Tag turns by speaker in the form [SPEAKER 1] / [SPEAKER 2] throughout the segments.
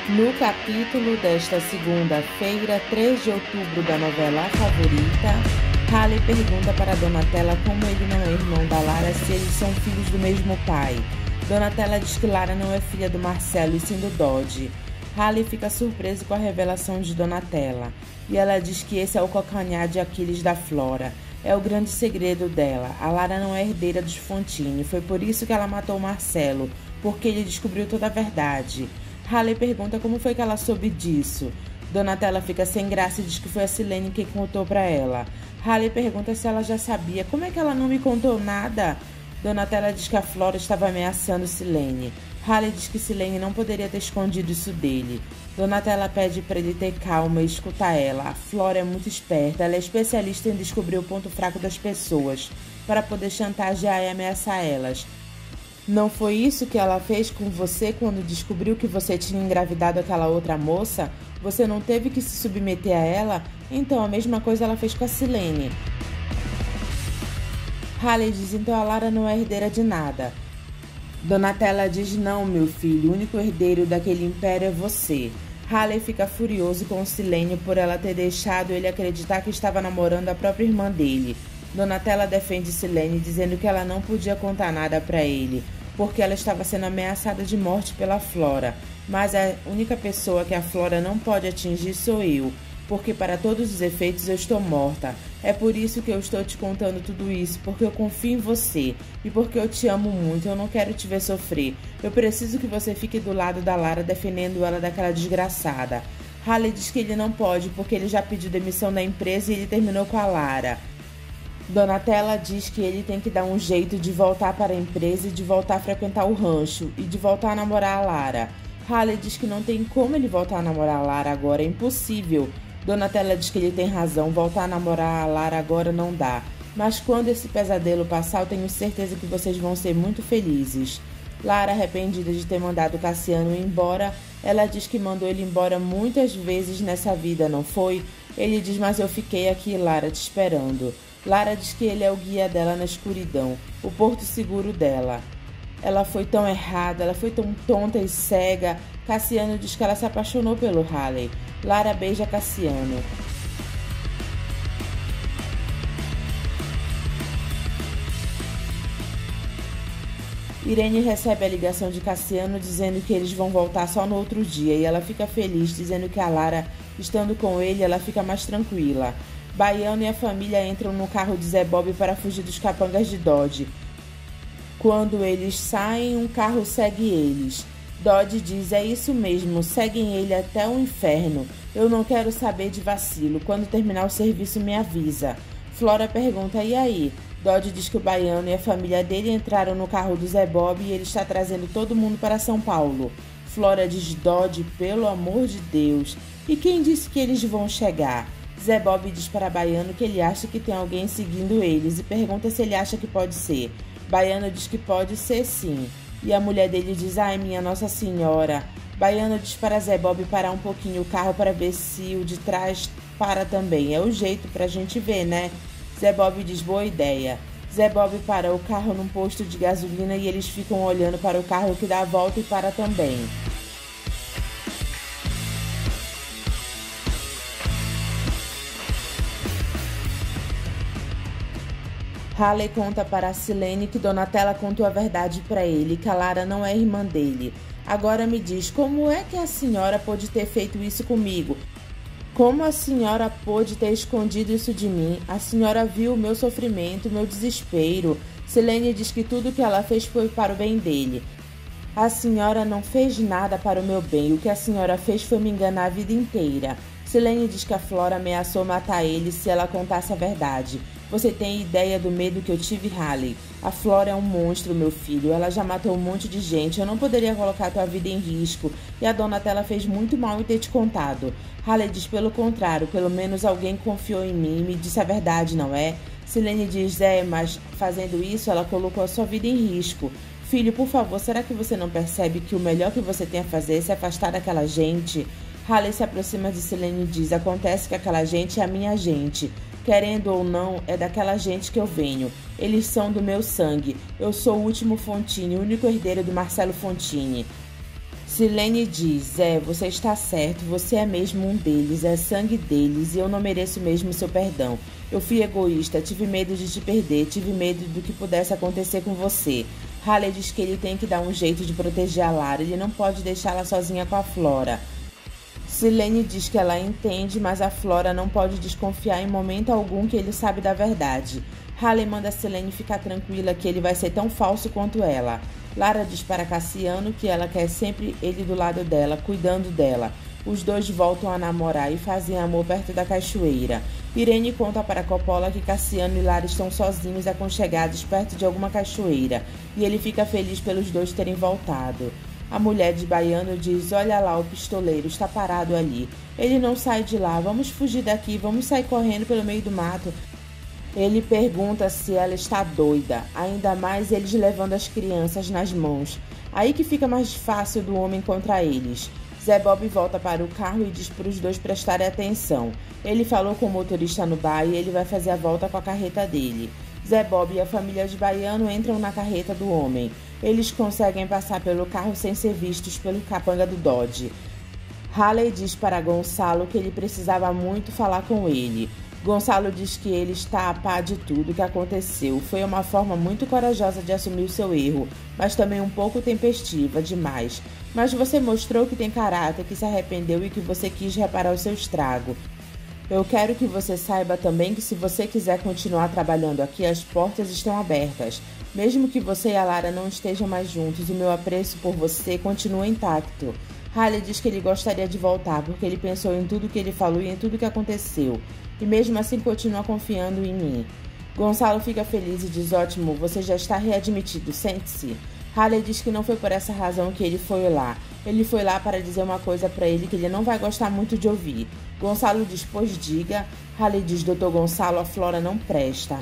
[SPEAKER 1] No capítulo desta segunda-feira, 3 de outubro da novela A Favorita, Halle pergunta para Donatella como ele não é irmão da Lara se eles são filhos do mesmo pai. Donatella diz que Lara não é filha do Marcelo e sim do Dodge. Halle fica surpreso com a revelação de Donatella e ela diz que esse é o calcanhar de Aquiles da Flora. É o grande segredo dela. A Lara não é herdeira dos Fantini. Foi por isso que ela matou o Marcelo, porque ele descobriu toda a verdade. Halle pergunta como foi que ela soube disso. Donatella fica sem graça e diz que foi a Silene quem contou para ela. Halle pergunta se ela já sabia. Como é que ela não me contou nada? Donatella diz que a Flora estava ameaçando Silene. Halle diz que Silene não poderia ter escondido isso dele. Donatella pede para ele ter calma e escutar ela. A Flora é muito esperta. Ela é especialista em descobrir o ponto fraco das pessoas para poder chantagear e ameaçar elas. Não foi isso que ela fez com você quando descobriu que você tinha engravidado aquela outra moça? Você não teve que se submeter a ela? Então a mesma coisa ela fez com a Silene. Halle diz, então a Lara não é herdeira de nada. Donatella diz, não, meu filho, o único herdeiro daquele império é você. Halle fica furioso com Silene por ela ter deixado ele acreditar que estava namorando a própria irmã dele. Donatella defende Silene dizendo que ela não podia contar nada para ele, porque ela estava sendo ameaçada de morte pela Flora. Mas a única pessoa que a Flora não pode atingir sou eu, porque para todos os efeitos eu estou morta. É por isso que eu estou te contando tudo isso, porque eu confio em você e porque eu te amo muito, eu não quero te ver sofrer. Eu preciso que você fique do lado da Lara defendendo ela daquela desgraçada. Halle diz que ele não pode porque ele já pediu demissão da empresa e ele terminou com a Lara. Donatella diz que ele tem que dar um jeito de voltar para a empresa e de voltar a frequentar o rancho e de voltar a namorar a Lara. Halle diz que não tem como ele voltar a namorar a Lara agora, é impossível. Donatella diz que ele tem razão, voltar a namorar a Lara agora não dá. Mas quando esse pesadelo passar, eu tenho certeza que vocês vão ser muito felizes. Lara, arrependida de ter mandado Cassiano embora, ela diz que mandou ele embora muitas vezes nessa vida, não foi? Ele diz, mas eu fiquei aqui, Lara, te esperando. Lara diz que ele é o guia dela na escuridão, o porto seguro dela. Ela foi tão errada, ela foi tão tonta e cega. Cassiano diz que ela se apaixonou pelo Halle. Lara beija Cassiano. Irene recebe a ligação de Cassiano dizendo que eles vão voltar só no outro dia e ela fica feliz dizendo que a Lara, estando com ele, ela fica mais tranquila. Baiano e a família entram no carro de Zé Bob para fugir dos capangas de Dodge. Quando eles saem, um carro segue eles. Dodge diz, é isso mesmo, seguem ele até o inferno. Eu não quero saber de vacilo. Quando terminar o serviço, me avisa. Flora pergunta, e aí? Dodge diz que o Baiano e a família dele entraram no carro do Zé Bob e ele está trazendo todo mundo para São Paulo. Flora diz, Dodge, pelo amor de Deus. E quem disse que eles vão chegar? Zé Bob diz para Baiano que ele acha que tem alguém seguindo eles e pergunta se ele acha que pode ser. Baiano diz que pode ser sim. E a mulher dele diz, ai minha Nossa Senhora. Baiano diz para Zé Bob parar um pouquinho o carro para ver se o de trás para também. É o jeito pra gente ver, né? Zé Bob diz, boa ideia. Zé Bob para o carro num posto de gasolina e eles ficam olhando para o carro que dá a volta e para também. Halle conta para a Silene que Donatella contou a verdade para ele, que a Lara não é irmã dele. Agora me diz, como é que a senhora pôde ter feito isso comigo? Como a senhora pôde ter escondido isso de mim? A senhora viu o meu sofrimento, o meu desespero. Silene diz que tudo que ela fez foi para o bem dele. A senhora não fez nada para o meu bem. O que a senhora fez foi me enganar a vida inteira. Silene diz que a Flora ameaçou matar ele se ela contasse a verdade. Você tem ideia do medo que eu tive, Halle? A Flora é um monstro, meu filho. Ela já matou um monte de gente. Eu não poderia colocar tua vida em risco. E a Donatella fez muito mal em ter te contado. Halle diz pelo contrário. Pelo menos alguém confiou em mim e me disse a verdade, não é? Silene diz, mas fazendo isso, ela colocou a sua vida em risco. Filho, por favor, será que você não percebe que o melhor que você tem a fazer é se afastar daquela gente? Halle se aproxima de Silene e diz, acontece que aquela gente é a minha gente. Querendo ou não, é daquela gente que eu venho. Eles são do meu sangue. Eu sou o último Fantini, o único herdeiro do Marcelo Fantini. Silene diz, você está certo, você é mesmo um deles, é sangue deles e eu não mereço mesmo seu perdão. Eu fui egoísta, tive medo de te perder, tive medo do que pudesse acontecer com você. Haley diz que ele tem que dar um jeito de proteger a Lara, ele não pode deixá-la sozinha com a Flora. Silene diz que ela entende, mas a Flora não pode desconfiar em momento algum que ele sabe da verdade. Haley manda Silene ficar tranquila que ele vai ser tão falso quanto ela. Lara diz para Cassiano que ela quer sempre ele do lado dela, cuidando dela. Os dois voltam a namorar e fazem amor perto da cachoeira. Irene conta para Coppola que Cassiano e Lara estão sozinhos aconchegados perto de alguma cachoeira, e ele fica feliz pelos dois terem voltado. A mulher de Baiano diz, olha lá, o pistoleiro está parado ali. Ele não sai de lá, vamos fugir daqui, vamos sair correndo pelo meio do mato. Ele pergunta se ela está doida, ainda mais eles levando as crianças nas mãos. Aí que fica mais fácil do homem contra eles. Zé Bob volta para o carro e diz para os dois prestarem atenção. Ele falou com o motorista no bar e ele vai fazer a volta com a carreta dele. Zé Bob e a família de Baiano entram na carreta do homem. Eles conseguem passar pelo carro sem ser vistos pelo capanga do Dodge. Haley diz para Gonçalo que ele precisava muito falar com ele. Gonçalo diz que ele está a par de tudo que aconteceu. Foi uma forma muito corajosa de assumir o seu erro, mas também um pouco tempestiva demais. Mas você mostrou que tem caráter, que se arrependeu e que você quis reparar o seu estrago. Eu quero que você saiba também que se você quiser continuar trabalhando aqui, as portas estão abertas. Mesmo que você e a Lara não estejam mais juntos, o meu apreço por você continua intacto. Haley diz que ele gostaria de voltar, porque ele pensou em tudo que ele falou e em tudo que aconteceu. E mesmo assim continua confiando em mim. Gonçalo fica feliz e diz, ótimo, você já está readmitido, sente-se. Haley diz que não foi por essa razão que ele foi lá. Ele foi lá para dizer uma coisa para ele que ele não vai gostar muito de ouvir. Gonçalo diz, pois diga. Haley diz, doutor Gonçalo, a Flora não presta.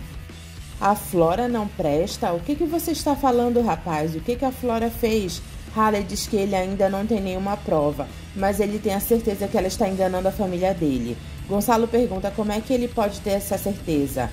[SPEAKER 1] A Flora não presta? O que você está falando, rapaz? O que a Flora fez? Haley diz que ele ainda não tem nenhuma prova, mas ele tem a certeza que ela está enganando a família dele. Gonçalo pergunta como é que ele pode ter essa certeza.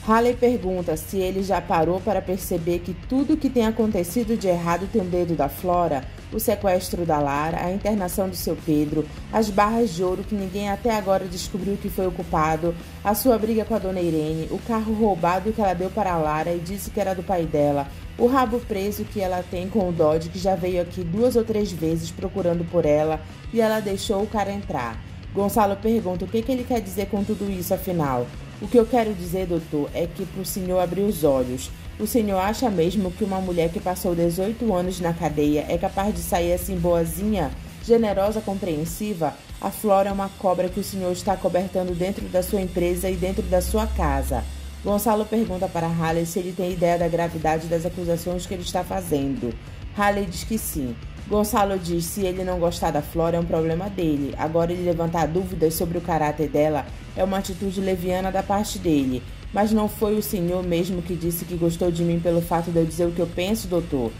[SPEAKER 1] Haley pergunta se ele já parou para perceber que tudo que tem acontecido de errado tem o dedo da Flora, o sequestro da Lara, a internação do seu Pedro, as barras de ouro que ninguém até agora descobriu que foi o culpado, a sua briga com a dona Irene, o carro roubado que ela deu para a Lara e disse que era do pai dela, o rabo preso que ela tem com o Dodge que já veio aqui 2 ou 3 vezes procurando por ela e ela deixou o cara entrar. Gonçalo pergunta o que ele quer dizer com tudo isso afinal. O que eu quero dizer, doutor, é que para o senhor abrir os olhos. O senhor acha mesmo que uma mulher que passou 18 anos na cadeia é capaz de sair assim boazinha, generosa, compreensiva? A Flora é uma cobra que o senhor está cobertando dentro da sua empresa e dentro da sua casa. Gonçalo pergunta para Haley se ele tem ideia da gravidade das acusações que ele está fazendo. Haley diz que sim. Gonçalo diz se ele não gostar da Flora é um problema dele. Agora ele levantar dúvidas sobre o caráter dela é uma atitude leviana da parte dele. Mas não foi o senhor mesmo que disse que gostou de mim pelo fato de eu dizer o que eu penso, doutor?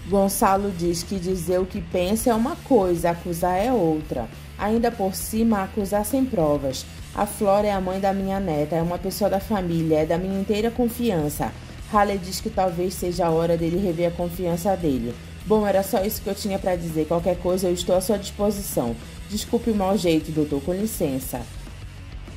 [SPEAKER 1] Gonçalo diz que dizer o que pensa é uma coisa, acusar é outra. Ainda por cima, acusar sem provas. A Flora é a mãe da minha neta, é uma pessoa da família, é da minha inteira confiança. Haley diz que talvez seja a hora dele rever a confiança dele. Bom, era só isso que eu tinha para dizer. Qualquer coisa eu estou à sua disposição. Desculpe o mau jeito, doutor, com licença.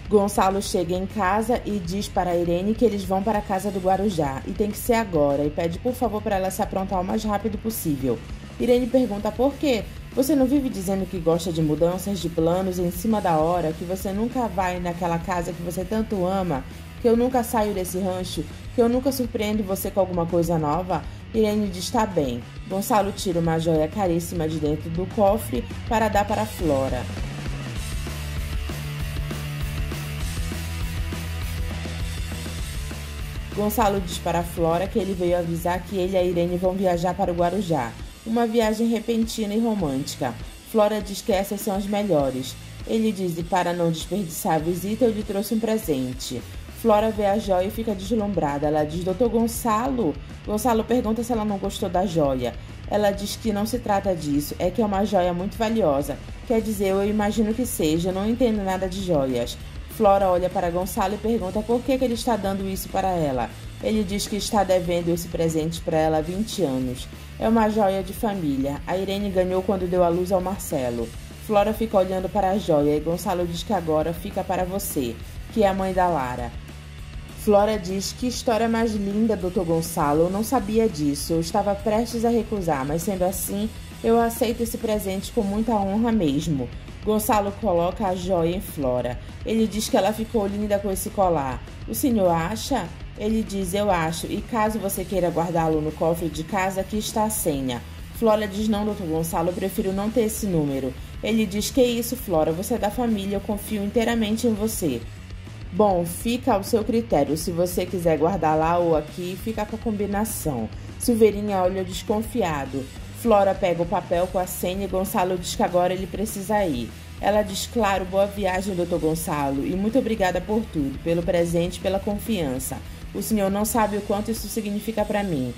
[SPEAKER 1] Gonçalo chega em casa e diz para a Irene que eles vão para a casa do Guarujá. E tem que ser agora. E pede por favor para ela se aprontar o mais rápido possível. Irene pergunta por quê? Você não vive dizendo que gosta de mudanças, de planos em cima da hora, que você nunca vai naquela casa que você tanto ama, que eu nunca saio desse rancho, que eu nunca surpreendo você com alguma coisa nova? Irene diz, tá bem. Gonçalo tira uma joia caríssima de dentro do cofre para dar para Flora. Gonçalo diz para Flora que ele veio avisar que ele e a Irene vão viajar para o Guarujá. Uma viagem repentina e romântica. Flora diz que essas são as melhores. Ele diz, e para não desperdiçar a visita, eu lhe trouxe um presente. Flora vê a joia e fica deslumbrada. Ela diz, doutor Gonçalo? Gonçalo pergunta se ela não gostou da joia. Ela diz que não se trata disso, é que é uma joia muito valiosa. Quer dizer, eu imagino que seja, eu não entendo nada de joias. Flora olha para Gonçalo e pergunta por que ele está dando isso para ela. Ele diz que está devendo esse presente para ela há 20 anos. É uma joia de família. A Irene ganhou quando deu à luz ao Marcelo. Flora fica olhando para a joia e Gonçalo diz que agora fica para você, que é a mãe da Lara. Flora diz: que história mais linda, Dr. Gonçalo. Eu não sabia disso. Eu estava prestes a recusar, mas sendo assim, eu aceito esse presente com muita honra mesmo. Gonçalo coloca a joia em Flora. Ele diz que ela ficou linda com esse colar. O senhor acha? Ele diz: eu acho, e caso você queira guardá-lo no cofre de casa, aqui está a senha. Flora diz: não, Dr. Gonçalo, eu prefiro não ter esse número. Ele diz: que isso, Flora, você é da família, eu confio inteiramente em você. Bom, fica ao seu critério, se você quiser guardar lá ou aqui, fica com a combinação. Silveirinha olha desconfiado. Flora pega o papel com a senha e Gonçalo diz que agora ele precisa ir. Ela diz: claro, boa viagem, Dr. Gonçalo, e muito obrigada por tudo, pelo presente e pela confiança. O senhor não sabe o quanto isso significa para mim.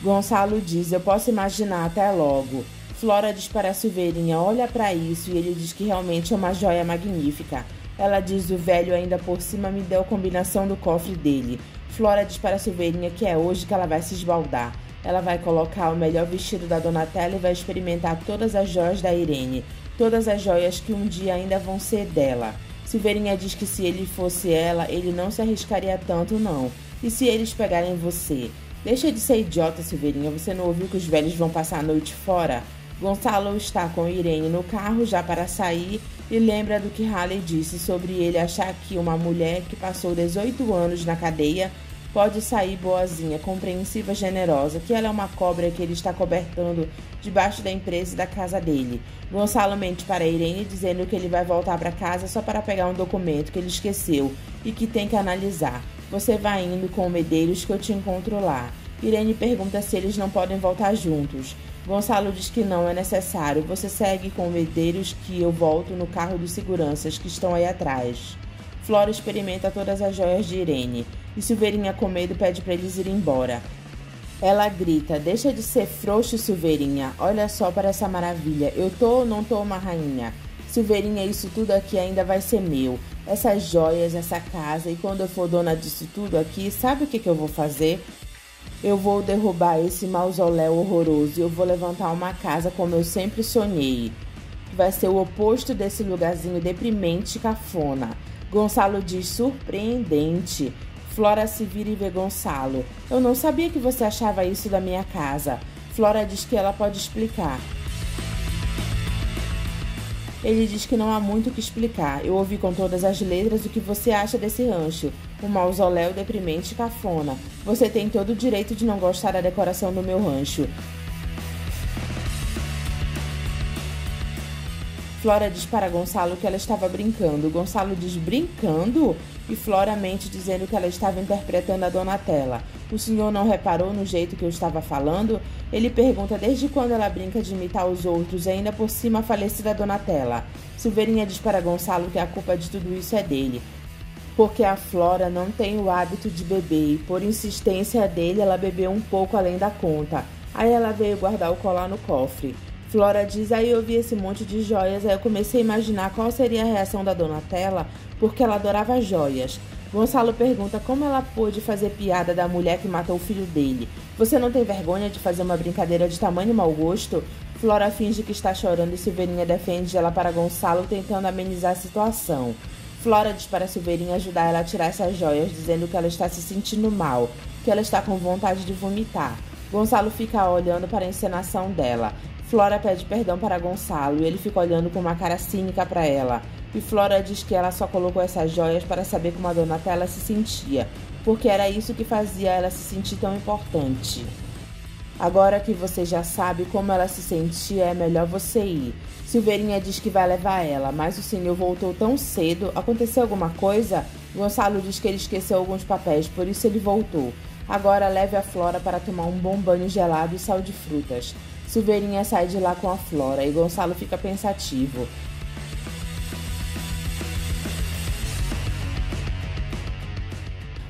[SPEAKER 1] Gonçalo diz: eu posso imaginar, até logo. Flora diz para a Silveirinha: olha para isso, e ele diz que realmente é uma joia magnífica. Ela diz: o velho ainda por cima me deu a combinação do cofre dele. Flora diz para a Silveirinha que é hoje que ela vai se esbaldar. Ela vai colocar o melhor vestido da Donatella e vai experimentar todas as joias da Irene. Todas as joias que um dia ainda vão ser dela. Silveirinha diz que se ele fosse ela, ele não se arriscaria tanto não. E se eles pegarem você? Deixa de ser idiota, Silveirinha. Você não ouviu que os velhos vão passar a noite fora? Gonçalo está com Irene no carro já para sair e lembra do que Haley disse sobre ele achar que uma mulher que passou 18 anos na cadeia pode sair boazinha, compreensiva, generosa, que ela é uma cobra que ele está cobertando debaixo da empresa e da casa dele. Gonçalo mente para Irene dizendo que ele vai voltar para casa só para pegar um documento que ele esqueceu e que tem que analisar. Você vai indo com o Medeiros que eu te encontro lá. Irene pergunta se eles não podem voltar juntos. Gonçalo diz que não é necessário. Você segue com o Medeiros que eu volto no carro dos seguranças que estão aí atrás. Flora experimenta todas as joias de Irene e Silveirinha com medo pede para eles irem embora. Ela grita: deixa de ser frouxo, Silveirinha. Olha só para essa maravilha. Eu tô ou não tô uma rainha? Silveirinha, isso tudo aqui ainda vai ser meu. Essas joias, essa casa, e quando eu for dona disso tudo aqui, sabe o que eu vou fazer? Eu vou derrubar esse mausoléu horroroso e eu vou levantar uma casa como eu sempre sonhei. Vai ser o oposto desse lugarzinho deprimente e cafona. Gonçalo diz: surpreendente. Flora se vira e vê Gonçalo. Eu não sabia que você achava isso da minha casa. Flora diz que ela pode explicar. Ele diz que não há muito o que explicar. Eu ouvi com todas as letras o que você acha desse rancho. Um mausoléu deprimente e cafona. Você tem todo o direito de não gostar da decoração do meu rancho. Flora diz para Gonçalo que ela estava brincando. Gonçalo diz: brincando? E Flora mente dizendo que ela estava interpretando a Donatella. O senhor não reparou no jeito que eu estava falando? Ele pergunta desde quando ela brinca de imitar os outros e ainda por cima a falecida Donatella. Silveirinha diz para Gonçalo que a culpa de tudo isso é dele, porque a Flora não tem o hábito de beber e por insistência dele ela bebeu um pouco além da conta. Aí ela veio guardar o colar no cofre. Flora diz: aí eu vi esse monte de joias, aí eu comecei a imaginar qual seria a reação da Donatella, porque ela adorava joias. Gonçalo pergunta como ela pôde fazer piada da mulher que matou o filho dele. Você não tem vergonha de fazer uma brincadeira de tamanho mau gosto? Flora finge que está chorando e Silveirinha defende ela para Gonçalo, tentando amenizar a situação. Flora diz para Silveirinha ajudar ela a tirar essas joias, dizendo que ela está se sentindo mal, que ela está com vontade de vomitar. Gonçalo fica olhando para a encenação dela. Flora pede perdão para Gonçalo e ele fica olhando com uma cara cínica para ela. E Flora diz que ela só colocou essas joias para saber como a Donatella se sentia, porque era isso que fazia ela se sentir tão importante. Agora que você já sabe como ela se sentia, é melhor você ir. Silveirinha diz que vai levar ela, mas o senhor voltou tão cedo. Aconteceu alguma coisa? Gonçalo diz que ele esqueceu alguns papéis, por isso ele voltou. Agora leve a Flora para tomar um bom banho gelado e sal de frutas. Silveirinha sai de lá com a Flora e Gonçalo fica pensativo.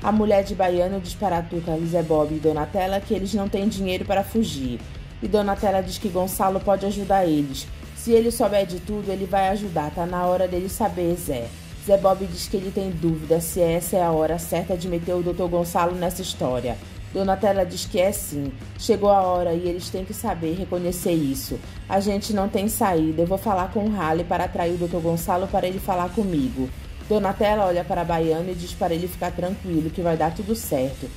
[SPEAKER 1] A mulher de Baiano diz para a Tuca, Lisebob e Donatella que eles não têm dinheiro para fugir. E Donatella diz que Gonçalo pode ajudar eles. Se ele souber de tudo, ele vai ajudar. Tá na hora dele saber, Zé. Zé Bob diz que ele tem dúvida se essa é a hora certa de meter o Dr. Gonçalo nessa história. Donatella diz que é sim. Chegou a hora e eles têm que saber reconhecer isso. A gente não tem saída. Eu vou falar com o Halley para atrair o Dr. Gonçalo para ele falar comigo. Donatella olha para Baiano e diz para ele ficar tranquilo, que vai dar tudo certo.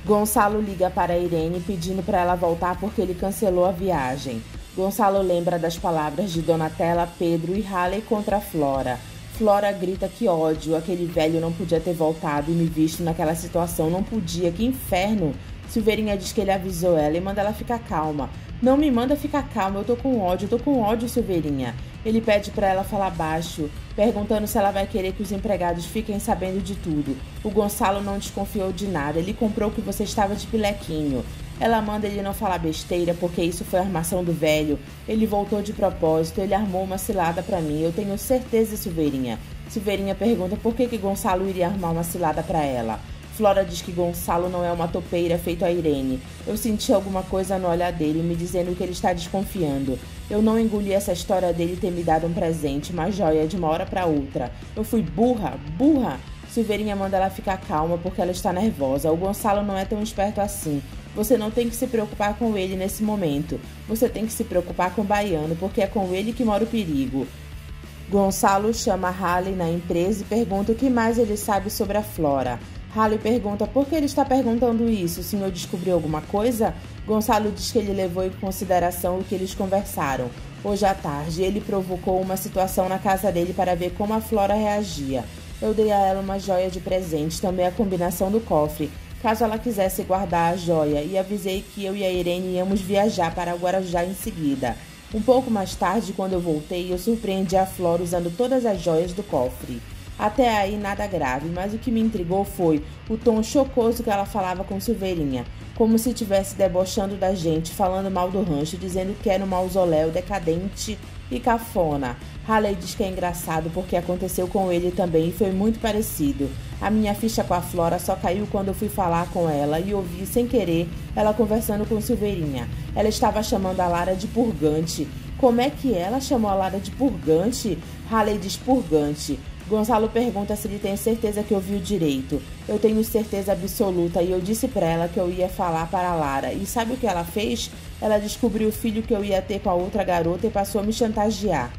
[SPEAKER 1] Gonçalo liga para Irene pedindo para ela voltar porque ele cancelou a viagem. Gonçalo lembra das palavras de Donatella, Pedro e Halley contra Flora. Flora grita que ódio, aquele velho não podia ter voltado e me visto naquela situação, não podia, que inferno. Silveirinha diz que ele avisou ela e manda ela ficar calma. Não me manda ficar calma, eu tô com ódio, Silveirinha. Ele pede pra ela falar baixo, perguntando se ela vai querer que os empregados fiquem sabendo de tudo. O Gonçalo não desconfiou de nada, ele comprou que você estava de pilequinho. Ela manda ele não falar besteira, porque isso foi armação do velho. Ele voltou de propósito, ele armou uma cilada pra mim, eu tenho certeza, Silveirinha. Silveirinha pergunta por que Gonçalo iria armar uma cilada pra ela. Flora diz que Gonçalo não é uma topeira feito a Irene. Eu senti alguma coisa no olhar dele, me dizendo que ele está desconfiando. Eu não engoli essa história dele ter me dado um presente, uma joia de uma hora para outra. Eu fui burra. Silveirinha manda ela ficar calma porque ela está nervosa. O Gonçalo não é tão esperto assim. Você não tem que se preocupar com ele nesse momento. Você tem que se preocupar com o Baiano, porque é com ele que mora o perigo. Gonçalo chama Halley na empresa e pergunta o que mais ele sabe sobre a Flora. Halley pergunta por que ele está perguntando isso, o senhor descobriu alguma coisa? Gonçalo diz que ele levou em consideração o que eles conversaram. Hoje à tarde, ele provocou uma situação na casa dele para ver como a Flora reagia. Eu dei a ela uma joia de presente, também a combinação do cofre, caso ela quisesse guardar a joia, e avisei que eu e a Irene íamos viajar para Guarujá em seguida. Um pouco mais tarde, quando eu voltei, eu surpreendi a Flora usando todas as joias do cofre. Até aí nada grave, mas o que me intrigou foi o tom chocoso que ela falava com Silveirinha, como se estivesse debochando da gente, falando mal do rancho, dizendo que era um mausoléu decadente e cafona. Halley diz que é engraçado porque aconteceu com ele também e foi muito parecido. A minha ficha com a Flora só caiu quando eu fui falar com ela e ouvi, sem querer, ela conversando com Silveirinha. Ela estava chamando a Lara de purgante. Como é que ela chamou a Lara de purgante? Halley diz purgante. Gonçalo pergunta se ele tem certeza que ouviu direito. Eu tenho certeza absoluta e eu disse pra ela que eu ia falar para a Lara. E sabe o que ela fez? Ela descobriu o filho que eu ia ter com a outra garota e passou a me chantagear.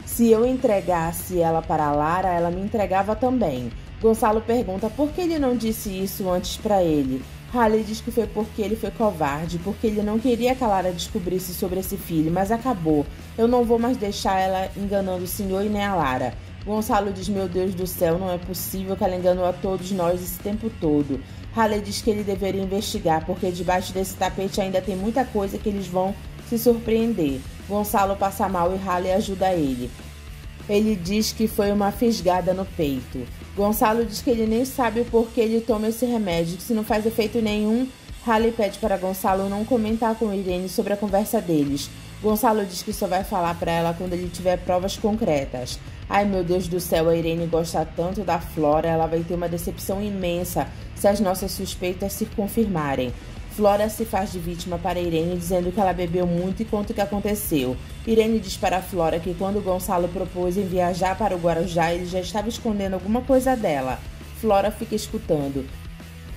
[SPEAKER 1] Se eu entregasse ela para a Lara, ela me entregava também. Gonçalo pergunta por que ele não disse isso antes pra ele. Halley diz que foi porque ele foi covarde, porque ele não queria que a Lara descobrisse sobre esse filho, mas acabou. Eu não vou mais deixar ela enganando o senhor e nem a Lara. Gonçalo diz, meu Deus do céu, não é possível que ela enganou a todos nós esse tempo todo. Halley diz que ele deveria investigar, porque debaixo desse tapete ainda tem muita coisa que eles vão se surpreender. Gonçalo passa mal e Halley ajuda ele. Ele diz que foi uma fisgada no peito. Gonçalo diz que ele nem sabe o porquê ele toma esse remédio, que se não faz efeito nenhum. Halley pede para Gonçalo não comentar com Irene sobre a conversa deles. Gonçalo diz que só vai falar para ela quando ele tiver provas concretas. Ai, meu Deus do céu, a Irene gosta tanto da Flora, ela vai ter uma decepção imensa se as nossas suspeitas se confirmarem. Flora se faz de vítima para Irene, dizendo que ela bebeu muito e conta o que aconteceu. Irene diz para Flora que quando Gonçalo propôs em viajar para o Guarujá, ele já estava escondendo alguma coisa dela. Flora fica escutando.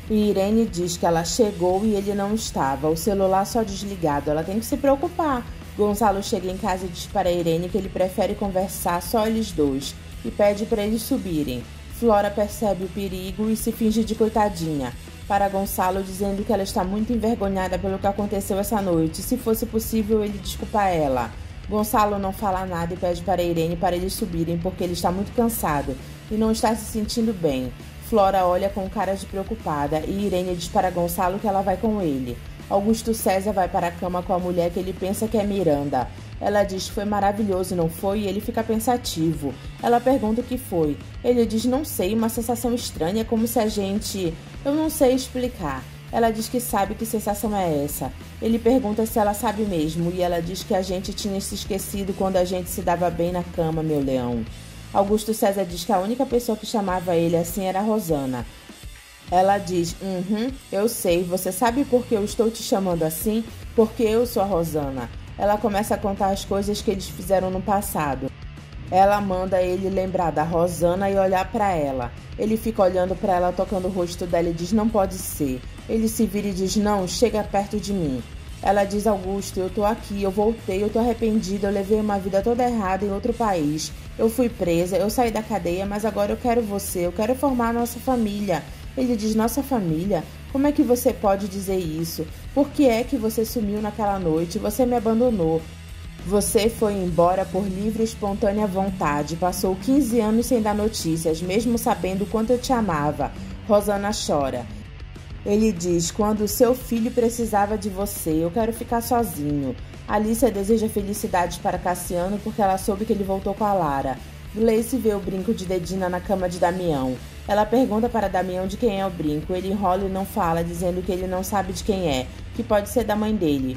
[SPEAKER 1] E Irene diz que ela chegou e ele não estava, o celular só desligado, ela tem que se preocupar. Gonçalo chega em casa e diz para Irene que ele prefere conversar só eles dois e pede para eles subirem. Flora percebe o perigo e se finge de coitadinha para Gonçalo, dizendo que ela está muito envergonhada pelo que aconteceu essa noite. Se fosse possível, ele desculpa ela. Gonçalo não fala nada e pede para Irene para eles subirem porque ele está muito cansado e não está se sentindo bem. Flora olha com cara de preocupada e Irene diz para Gonçalo que ela vai com ele. Augusto César vai para a cama com a mulher que ele pensa que é Miranda. Ela diz que foi maravilhoso, não foi? E ele fica pensativo. Ela pergunta o que foi. Ele diz, não sei, uma sensação estranha, como se a gente... Eu não sei explicar. Ela diz que sabe que sensação é essa. Ele pergunta se ela sabe mesmo, e ela diz que a gente tinha se esquecido quando a gente se dava bem na cama, meu leão. Augusto César diz que a única pessoa que chamava ele assim era a Rosana. Ela diz, eu sei, você sabe por que eu estou te chamando assim? Porque eu sou a Rosana. Ela começa a contar as coisas que eles fizeram no passado. Ela manda ele lembrar da Rosana e olhar para ela. Ele fica olhando para ela, tocando o rosto dela e diz: não pode ser. Ele se vira e diz: não, chega perto de mim. Ela diz: Augusto, eu tô aqui, eu voltei, eu tô arrependida, eu levei uma vida toda errada em outro país. Eu fui presa, eu saí da cadeia, mas agora eu quero você, eu quero formar a nossa família. Ele diz: nossa família? Como é que você pode dizer isso? Por que é que você sumiu naquela noite? Você me abandonou. Você foi embora por livre e espontânea vontade. Passou 15 anos sem dar notícias, mesmo sabendo o quanto eu te amava. Rosana chora. Ele diz: quando seu filho precisava de você, eu quero ficar sozinho. Alicia deseja felicidades para Cassiano porque ela soube que ele voltou com a Lara. Gleice vê o brinco de Dedina na cama de Damião. Ela pergunta para Damião de quem é o brinco. Ele enrola e não fala, dizendo que ele não sabe de quem é, que pode ser da mãe dele.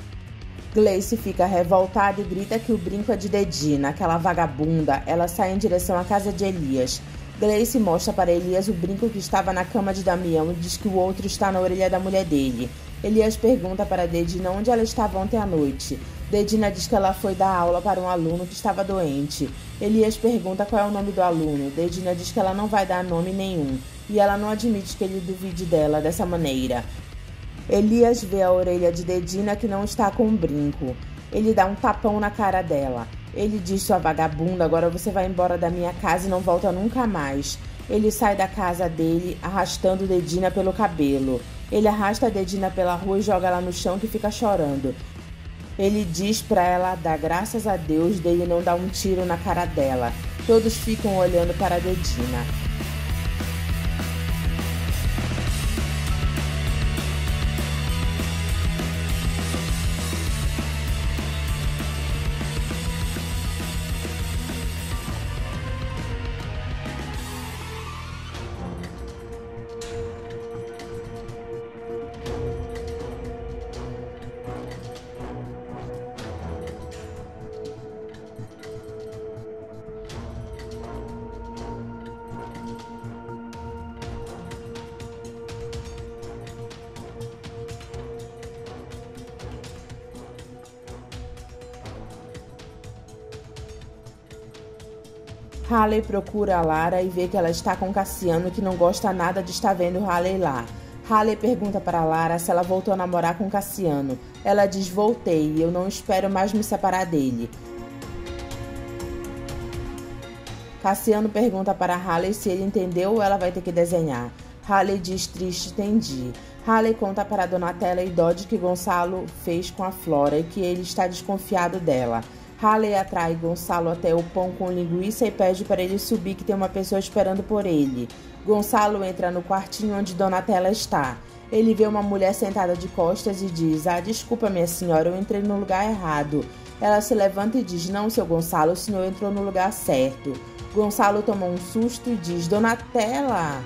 [SPEAKER 1] Gleice fica revoltada e grita que o brinco é de Dedina, aquela vagabunda. Ela sai em direção à casa de Elias. Gleice mostra para Elias o brinco que estava na cama de Damião e diz que o outro está na orelha da mulher dele. Elias pergunta para Dedina onde ela estava ontem à noite. Dedina diz que ela foi dar aula para um aluno que estava doente. Elias pergunta qual é o nome do aluno. Dedina diz que ela não vai dar nome nenhum e ela não admite que ele duvide dela dessa maneira. Elias vê a orelha de Dedina que não está com o brinco. Ele dá um tapão na cara dela. Ele diz: sua vagabunda, agora você vai embora da minha casa e não volta nunca mais. Ele sai da casa dele, arrastando Dedina pelo cabelo. Ele arrasta a Dedina pela rua e joga ela no chão, que fica chorando. Ele diz pra ela dar graças a Deus dele não dar um tiro na cara dela. Todos ficam olhando para Dedina. Haley procura a Lara e vê que ela está com Cassiano, que não gosta nada de estar vendo Haley lá. Haley pergunta para Lara se ela voltou a namorar com Cassiano. Ela diz: voltei e eu não espero mais me separar dele. Cassiano pergunta para Haley se ele entendeu ou ela vai ter que desenhar. Haley diz triste: entendi. Haley conta para Donatella e Dodge que Gonçalo fez com a Flora e que ele está desconfiado dela. Haley atrai Gonçalo até o pão com linguiça e pede para ele subir, que tem uma pessoa esperando por ele. Gonçalo entra no quartinho onde Donatella está. Ele vê uma mulher sentada de costas e diz: desculpa, minha senhora, eu entrei no lugar errado. Ela se levanta e diz: não, seu Gonçalo, o senhor entrou no lugar certo. Gonçalo toma um susto e diz: Donatella!